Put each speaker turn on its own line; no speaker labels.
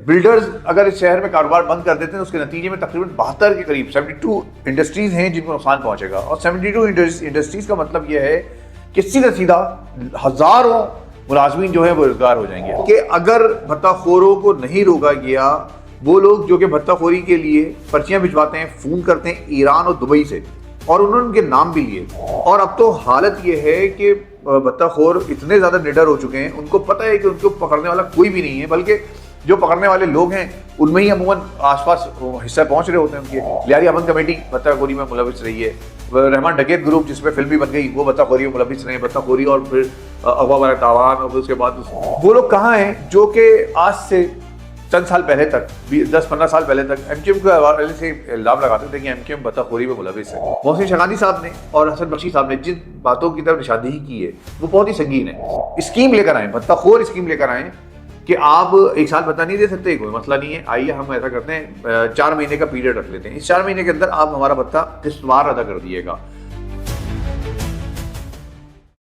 Builders अगर इस शहर में कारोबार बंद कर देते हैं तो उसके नतीजे में तकरीबन 72 के करीब 72 इंडस्ट्रीज हैं जिनको नुकसान पहुंचेगा। और 72 इंडस्ट्रीज का मतलब यह है कि सीधा सीधा हजारों मुलाजमीन जो है वो रोजगार हो जाएंगे। कि अगर भत्ताखोरों को नहीं रोका गया, वो लोग जो कि भत्ताखोरी के लिए पर्चियां भिजवाते हैं, फोन करते हैं ईरान और दुबई से, और उन्होंने उनके नाम भी लिए। और अब तो हालत ये है कि भत्ताखोर इतने ज्यादा निडर हो चुके हैं, उनको पता है कि उनको पकड़ने वाला कोई भी नहीं है, बल्कि जो पकड़ने वाले लोग हैं उनमें ही अमूमन आसपास हिस्सा पहुंच रहे होते हैं उनके। लियारी अमन कमेटी भत्ताखोरी में मुलविस रही है, रहमान डकैत ग्रुप जिसमें फिल्म भी बन गई वो भत्ताखोरी में मुलविस रहे, भत्ताखोरी और फिर अगवा वाला तावान, और फिर उसके बाद वो लोग कहाँ हैं जो कि आज से चंद साल पहले तक 10-15 साल पहले तक एमक्यूएम के हवाले से इल्जाम लगाते थे कि एमक्यूएम भत्ताखोरी में मुलविस है। मोहसिन शगानी साहब ने और हसन बख्शी साहब ने जिन बातों की तरफ निशानदेही की है वो बहुत ही संगीन है। स्कीम लेकर आए, भत्ताखोर स्कीम लेकर आए कि आप एक साल भत्ता नहीं दे सकते, कोई मसला नहीं है, आइए हम ऐसा करते हैं 4 महीने का पीरियड रख लेते हैं, इस 4 महीने के अंदर आप हमारा भत्ता किस्तवार अदा कर दिएगा।